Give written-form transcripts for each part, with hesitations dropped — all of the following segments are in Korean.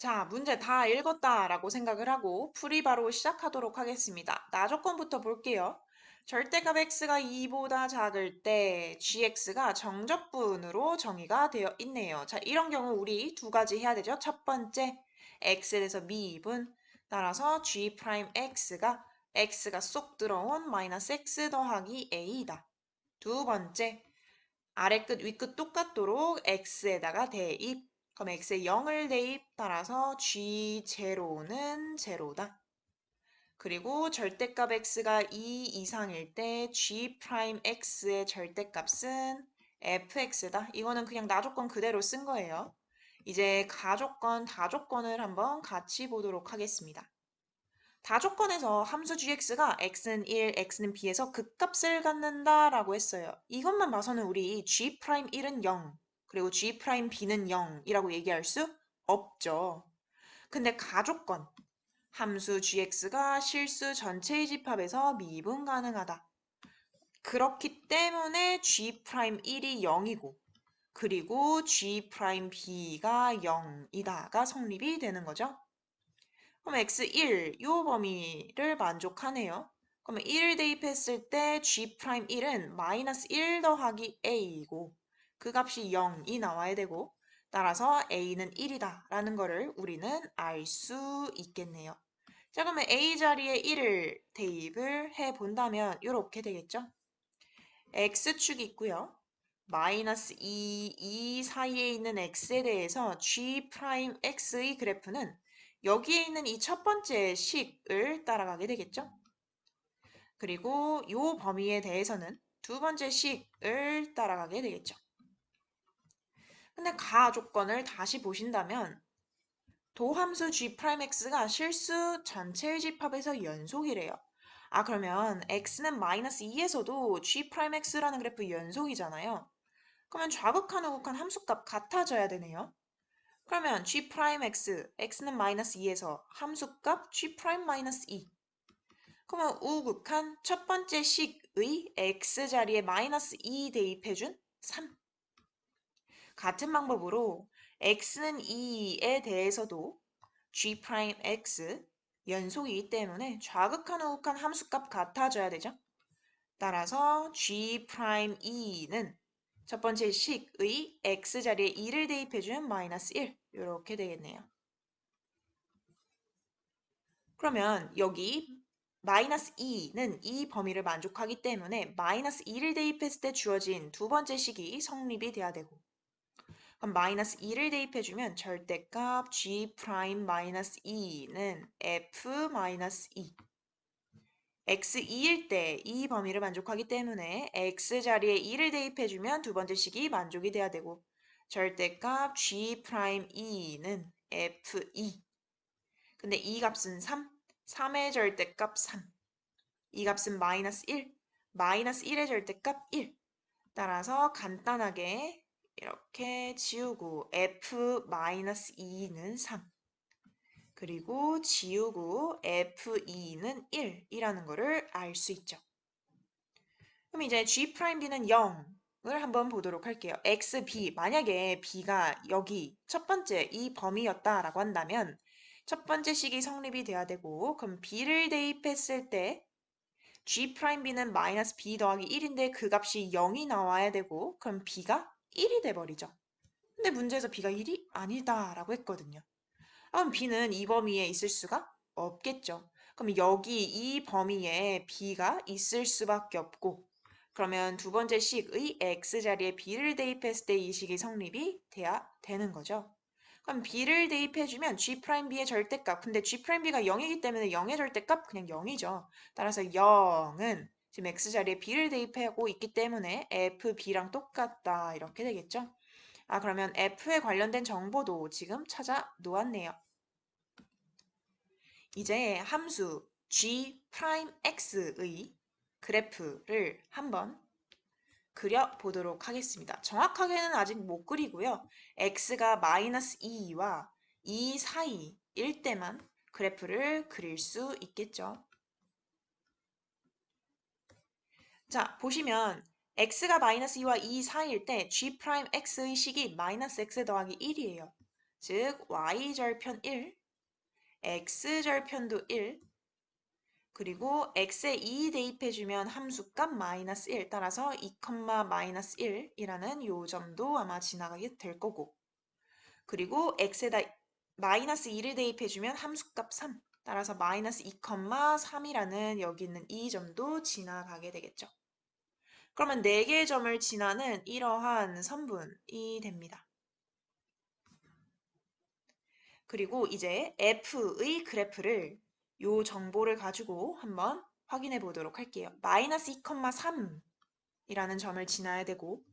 자, 문제 다 읽었다라고 생각을 하고 풀이 바로 시작하도록 하겠습니다. 나조건부터 볼게요. 절대값 x가 2보다 작을 때 gx가 정적분으로 정의가 되어 있네요. 자, 이런 경우 우리 두 가지 해야 되죠. 첫 번째, x에 대해서 미분. 따라서 x가 쏙 들어온 마이너스 x 더하기 a이다. 두 번째, 아래 끝, 위 끝 똑같도록 x에다가 대입. 그럼 x에 0을 대입 따라서 g0는 제로다. 그리고 절대값 x가 2 이상일 때 g'x의 절대값은 fx다. 이거는 그냥 나조건 그대로 쓴 거예요. 이제 가조건, 다조건을 한번 같이 보도록 하겠습니다. 다조건에서 함수 gx가 x는 1, x는 b에서 극값을 갖는다 라고 했어요. 이것만 봐서는 우리 g'1은 0, 그리고 g'b는 0이라고 얘기할 수 없죠. 근데 가조건, 함수 gx가 실수 전체의 집합에서 미분 가능하다. 그렇기 때문에 g'1이 0이고, 그리고 g'b가 0이다가 성립이 되는 거죠. 그럼 x1, 이 범위를 만족하네요. 그러면 1을 대입했을 때 g'1은 마이너스 1 더하기 a이고 그 값이 0이 나와야 되고 따라서 a는 1이다 라는 거를 우리는 알 수 있겠네요. 자, 그러면 a 자리에 1을 대입을 해본다면 이렇게 되겠죠. x축이 있고요. 마이너스 2 사이에 있는 x에 대해서 g'x의 그래프는 여기에 있는 이 첫 번째 식을 따라가게 되겠죠. 그리고 이 범위에 대해서는 두 번째 식을 따라가게 되겠죠. 근데 가조건을 다시 보신다면 도함수 g'x가 실수 전체의 집합에서 연속이래요. 아, 그러면 x는 마이너스 2에서도 g'x라는 그래프 연속이잖아요. 그러면 좌극한 우극한 함수값 같아져야 되네요. 그러면 g'x, x는 마이너스 2에서 함수값 g'-2. 그러면 우극한 첫 번째 식의 x 자리에 마이너스 2 대입해준 3. 같은 방법으로 x는 2에 대해서도 g'x 연속이기 때문에 좌극한 우극한 함수값 같아져야 되죠. 따라서 g'2는 첫 번째 식의 x 자리에 2를 대입해주면 마이너스 1 이렇게 되겠네요. 그러면 여기 마이너스 2는 이 범위를 만족하기 때문에 마이너스 2를 대입했을 때 주어진 두 번째 식이 성립이 돼야 되고 그럼 마이너스 2를 대입해주면 절대값 g' 마이너스 2는 f 마이너스 2 x2일 때 이 범위를 만족하기 때문에 x 자리에 2를 대입해주면 두 번째 식이 만족이 돼야 되고 절대값 g'2는 f2 근데 이 값은 3, 3의 절대값 3 이 값은 마이너스 1, 마이너스 1의 절대값 1 따라서 간단하게 이렇게 지우고 f-2는 3 그리고 지우고 f2는 1이라는 거를 알 수 있죠. 그럼 이제 g'b는 0을 한번 보도록 할게요. x, b, 만약에 b가 여기 첫 번째 이 범위였다라고 한다면 첫 번째 식이 성립이 돼야 되고 그럼 b를 대입했을 때 g'b는 마이너스 b 더하기 1인데 그 값이 0이 나와야 되고 그럼 b가 1이 돼버리죠. 근데 문제에서 b가 1이 아니다라고 했거든요. 그럼 b는 이 범위에 있을 수가 없겠죠. 그럼 여기 이 범위에 b가 있을 수밖에 없고 그러면 두 번째 식의 x자리에 b를 대입했을 때 이 식이 성립이 돼야 되는 거죠. 그럼 b를 대입해주면 g'b의 절대값, 근데 g'b가 0이기 때문에 0의 절대값 그냥 0이죠. 따라서 0은 지금 x자리에 b를 대입하고 있기 때문에 fb랑 똑같다 이렇게 되겠죠. 아, 그러면 f에 관련된 정보도 지금 찾아 놓았네요. 이제 함수 g'x의 그래프를 한번 그려보도록 하겠습니다. 정확하게는 아직 못 그리고요. x가 마이너스 2와 2 사이일 때만 그래프를 그릴 수 있겠죠. 자, 보시면 x가 마이너스 2와 2 사이일 때 g'x의 식이 마이너스 x 더하기 1이에요. 즉 y절편 1, x절편도 1, 그리고 x에 2 대입해주면 함수값 마이너스 1 따라서 2, 마이너스 1이라는 요 점도 아마 지나가게 될 거고, 그리고 x에다 마이너스 2를 대입해주면 함수값 3 따라서 마이너스 2, 3이라는 여기 있는 이 점도 지나가게 되겠죠. 그러면 4개의 점을 지나는 이러한 선분이 됩니다. 그리고 이제 f의 그래프를 요 정보를 가지고 한번 확인해 보도록 할게요. 마이너스 2, 3이라는 점을 지나야 되고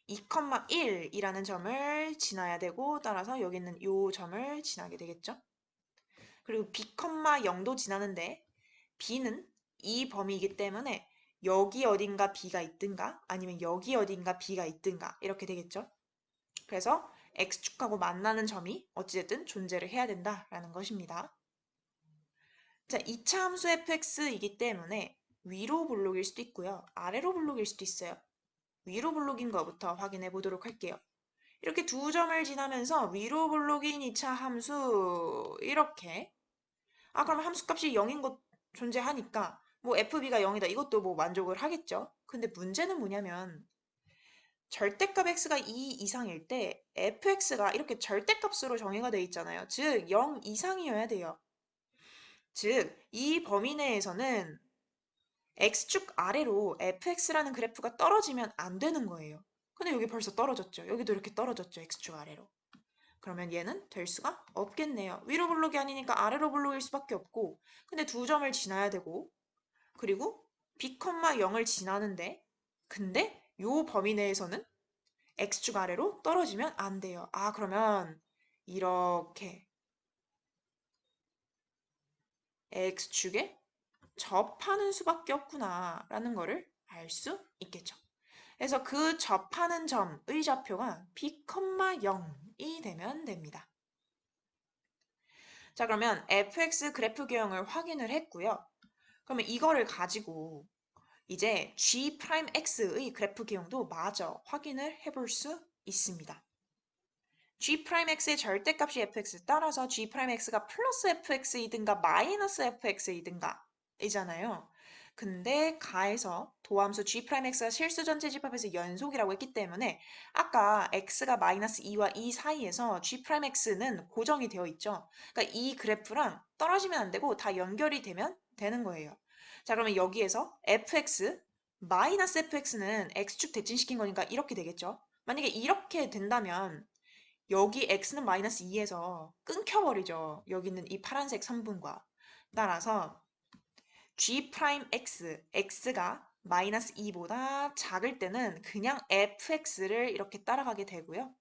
2, 1이라는 점을 지나야 되고 따라서 여기 있는 요 점을 지나게 되겠죠. 그리고 b, 0도 지나는데 b는 이 범위이기 때문에 여기 어딘가 b가 있든가 아니면 여기 어딘가 b가 있든가 이렇게 되겠죠. 그래서 x축하고 만나는 점이 어찌됐든 존재를 해야 된다라는 것입니다. 자, 2차 함수 fx이기 때문에 위로 블록일 수도 있고요. 아래로 블록일 수도 있어요. 위로 블록인 것부터 확인해 보도록 할게요. 이렇게 두 점을 지나면서 위로 블록인 2차 함수 이렇게 그럼 함수값이 0인 것 존재하니까 뭐 fb가 0이다 이것도 뭐 만족을 하겠죠. 근데 문제는 뭐냐면 절대값 x가 2 이상일 때 fx가 이렇게 절대값으로 정의가 되어 있잖아요. 즉 0 이상이어야 돼요. 즉 이 범위 내에서는 x축 아래로 fx라는 그래프가 떨어지면 안 되는 거예요. 근데 여기 벌써 떨어졌죠. 여기도 이렇게 떨어졌죠. x축 아래로. 그러면 얘는 될 수가 없겠네요. 위로 블록이 아니니까 아래로 블록일 수밖에 없고, 근데 두 점을 지나야 되고, 그리고 b, 0을 지나는데, 근데 요 범위 내에서는 x축 아래로 떨어지면 안 돼요. 그러면 이렇게 x축에 접하는 수밖에 없구나 라는 거를 알 수 있겠죠. 그래서 그 접하는 점의 좌표가 b, 0이 되면 됩니다. 자, 그러면 fx 그래프 개형을 확인을 했고요. 그러면 이거를 가지고 이제 g'x의 그래프 개형도 마저 확인을 해볼 수 있습니다. g'x의 절대값이 fx 따라서 g'x가 플러스 fx이든가 마이너스 fx이든가 이잖아요. 근데 가에서 도함수 g'x가 실수 전체 집합에서 연속이라고 했기 때문에 아까 x가 마이너스 2와 2 사이에서 g'x는 고정이 되어 있죠. 그러니까 이 그래프랑 떨어지면 안 되고 다 연결이 되면 되는 거예요. 자, 그러면 여기에서 fx 마이너스 fx는 x축 대칭시킨 거니까 이렇게 되겠죠. 만약에 이렇게 된다면 여기 x는 마이너스 2에서 끊겨버리죠. 여기 있는 이 파란색 선분과. 따라서 g'x, x가 마이너스 2보다 작을 때는 그냥 fx를 이렇게 따라가게 되고요.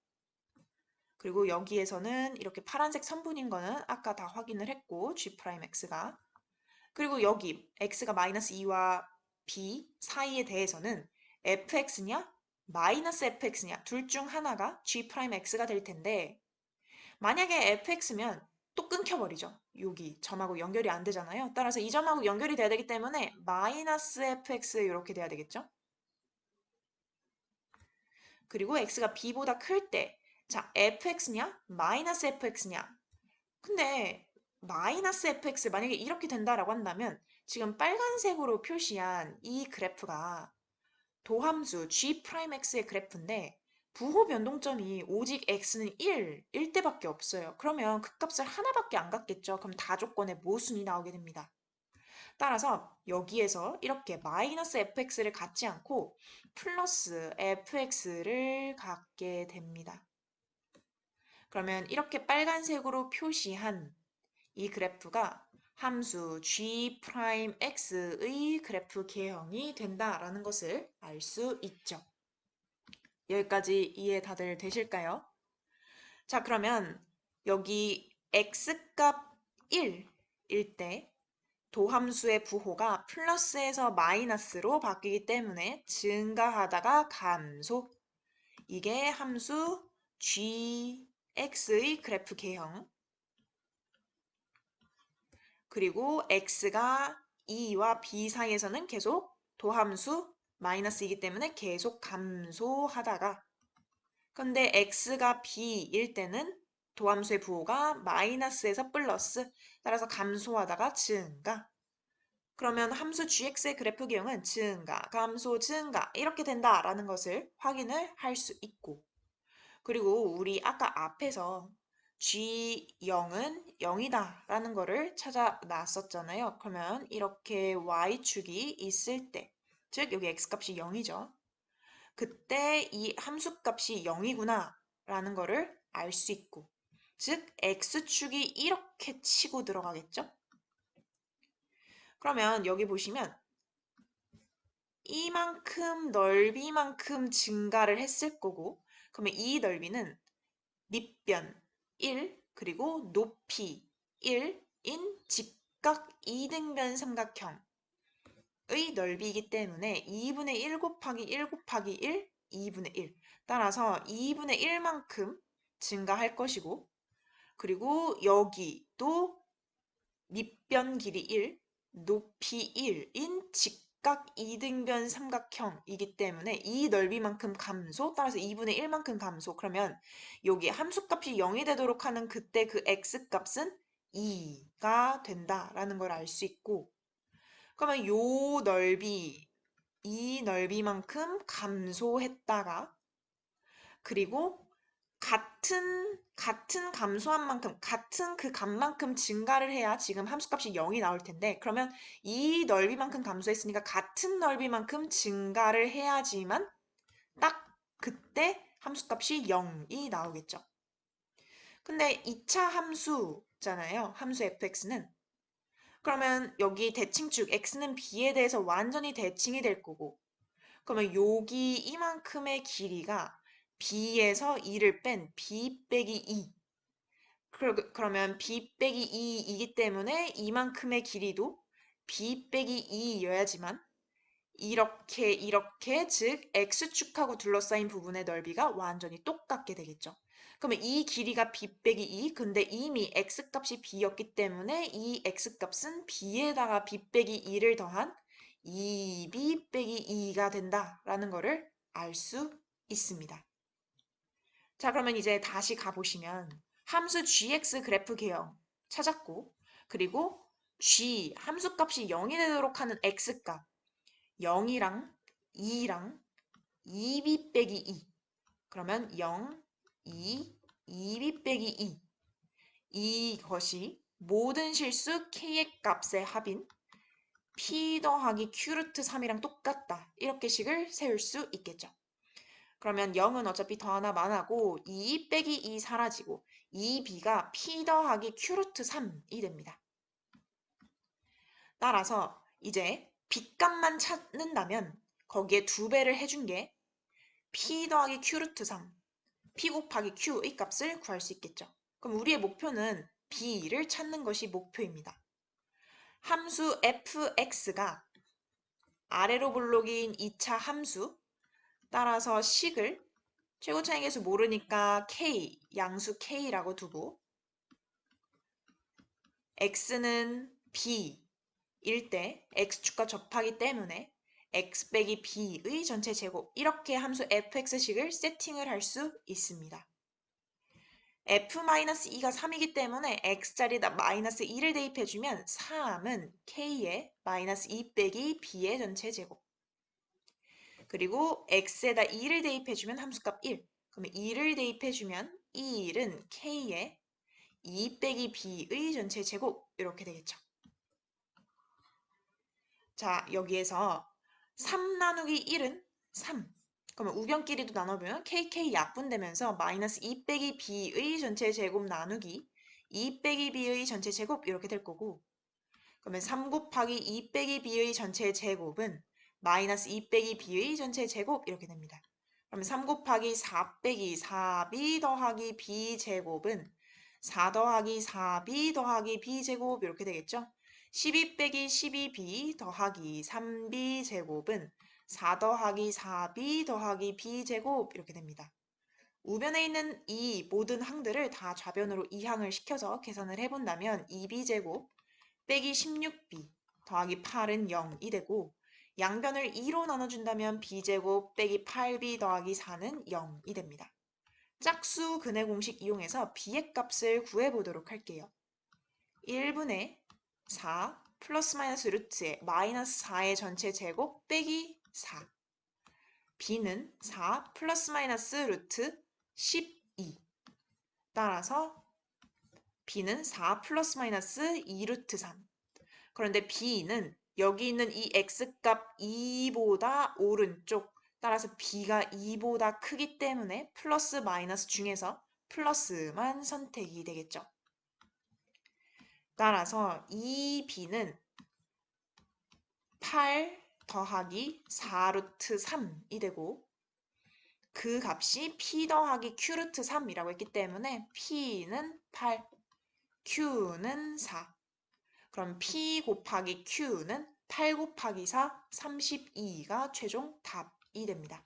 그리고 여기에서는 이렇게 파란색 선분인 거는 아까 다 확인을 했고 g'x가. 그리고 여기 x가 마이너스 2와 b 사이에 대해서는 fx냐 마이너스 fx냐 둘 중 하나가 g'x가 될 텐데 만약에 fx면 또 끊겨버리죠. 여기 점하고 연결이 안 되잖아요. 따라서 이 점하고 연결이 돼야 되기 때문에 마이너스 fx 이렇게 돼야 되겠죠. 그리고 x가 b보다 클 때 자, fx냐 마이너스 fx냐 근데 마이너스 fx 만약에 이렇게 된다라고 한다면 지금 빨간색으로 표시한 이 그래프가 도함수 g'x의 그래프인데 부호 변동점이 오직 x는 1일 때밖에 없어요. 그러면 그 값을 하나밖에 안 갖겠죠. 그럼 다조건의 모순이 나오게 됩니다. 따라서 여기에서 이렇게 마이너스 fx를 갖지 않고 플러스 fx를 갖게 됩니다. 그러면 이렇게 빨간색으로 표시한 이 그래프가 함수 g'x의 그래프 개형이 된다라는 것을 알 수 있죠. 여기까지 이해 다들 되실까요? 자, 그러면 여기 x값 1일 때 도함수의 부호가 플러스에서 마이너스로 바뀌기 때문에 증가하다가 감소. 이게 함수 gx의 그래프 개형. 그리고 x가 2와 b 사이에서는 계속 도함수 마이너스이기 때문에 계속 감소하다가 근데 x가 b일 때는 도함수의 부호가 마이너스에서 플러스, 따라서 감소하다가 증가. 그러면 함수 gx의 그래프 기형은 증가, 감소, 증가 이렇게 된다라는 것을 확인을 할 수 있고, 그리고 우리 아까 앞에서 G0은 0이다 라는 거를 찾아 놨었잖아요. 그러면 이렇게 Y축이 있을 때, 즉 여기 X값이 0이죠. 그때 이 함수값이 0이구나 라는 거를 알 수 있고, 즉 X축이 이렇게 치고 들어가겠죠. 그러면 여기 보시면 이만큼 넓이만큼 증가를 했을 거고, 그러면 이 넓이는 밑변 1 그리고 높이 1인 직각 이등변 삼각형의 넓이이기 때문에 2분의 1 곱하기 1 곱하기 1, 2분의 1. 따라서 2분의 1만큼 증가할 것이고, 그리고 여기도 밑변 길이 1, 높이 1인 직각 이등변 삼각형이기 때문에 이 넓이만큼 감소, 따라서 2분의 1만큼 감소. 그러면 여기 함수값이 0이 되도록 하는 그때 그 x값은 2가 된다라는 걸 알 수 있고, 그러면 요 넓이, 이 넓이만큼 감소했다가, 그리고 같은 감소한 만큼, 같은 그 값만큼 증가를 해야 지금 함수값이 0이 나올 텐데, 그러면 이 넓이만큼 감소했으니까 같은 넓이만큼 증가를 해야지만 딱 그때 함수값이 0이 나오겠죠. 근데 2차 함수잖아요. 함수 fx는. 그러면 여기 대칭축 x는 b에 대해서 완전히 대칭이 될 거고, 그러면 여기 이만큼의 길이가 b에서 2를 뺀 b 빼기 2. 그러면 b 빼기 2이기 때문에 이만큼의 길이도 b 빼기 2여야지만 이렇게 즉 x축하고 둘러싸인 부분의 넓이가 완전히 똑같게 되겠죠. 그러면 이 길이가 b 빼기 2, 근데 이미 x값이 b였기 때문에 이 x값은 b에다가 b 빼기 2를 더한 2b 빼기 2가 된다라는 거를 알 수 있습니다. 자, 그러면 이제 다시 가보시면 함수 gx 그래프 개형 찾았고, 그리고 g 함수값이 0이 되도록 하는 x값 0이랑 2랑 2b 빼기 2, 그러면 0, 2, 2b 빼기 2, 이것이 모든 실수 k의 값의 합인 p 더하기 q 루트 3이랑 똑같다, 이렇게 식을 세울 수 있겠죠. 그러면 0은 어차피 더 하나 만하고 2 빼기 2 사라지고 2b가 p 더하기 q 루트 3이 됩니다. 따라서 이제 b값만 찾는다면 거기에 2배를 해준 게 p 더하기 q 루트 3, p 곱하기 q의 값을 구할 수 있겠죠. 그럼 우리의 목표는 b를 찾는 것이 목표입니다. 함수 fx가 아래로 블록인 2차 함수, 따라서 식을 최고차항계수 모르니까 k, 양수 k라고 두고 x는 b일 때 x축과 접하기 때문에 x 빼기 b의 전체 제곱, 이렇게 함수 fx식을 세팅을 할 수 있습니다. f-2가 3이기 때문에 x자리에다 마이너스 2를 대입해주면 3은 k의 마이너스 2 빼기 b의 전체 제곱, 그리고 x에다 2를 대입해주면 함수값 1, 그러면 2를 대입해주면 이 1은 k의 2 빼기 b의 전체 제곱, 이렇게 되겠죠. 자, 여기에서 3 나누기 1은 3. 그러면 우변끼리도 나눠보면 kk 약분되면서 마이너스 2 빼기 b의 전체 제곱 나누기 2 빼기 b의 전체 제곱, 이렇게 될 거고, 그러면 3 곱하기 2 빼기 b의 전체 제곱은 마이너스 2 빼기 b의 전체 제곱, 이렇게 됩니다. 그러면 3 곱하기 4 빼기 4b 더하기 b 제곱은 4 더하기 4b 더하기 b 제곱, 이렇게 되겠죠. 12 빼기 12b 더하기 3b 제곱은 4 더하기 4b 더하기 b 제곱, 이렇게 됩니다. 우변에 있는 이 모든 항들을 다 좌변으로 이항을 시켜서 계산을 해본다면 2b 제곱 빼기 16b 더하기 8은 0이 되고, 양변을 2로 나눠준다면 b제곱 빼기 8b 더하기 4는 0이 됩니다. 짝수 근의 공식 이용해서 b의 값을 구해보도록 할게요. 1분의 4 플러스 마이너스 루트에 마이너스 4의 전체 제곱 빼기 4. b는 4 플러스 마이너스 루트 12. 따라서 b는 4 플러스 마이너스 2 루트 3. 그런데 b는 여기 있는 이 x값 2보다 오른쪽, 따라서 b가 2보다 크기 때문에 플러스 마이너스 중에서 플러스만 선택이 되겠죠. 따라서 이 b는 8 더하기 4 루트 3이 되고 그 값이 p 더하기 q 루트 3이라고 했기 때문에 p는 8, q는 4. 그럼 p 곱하기 q는 8 곱하기 4, 32가 최종 답이 됩니다.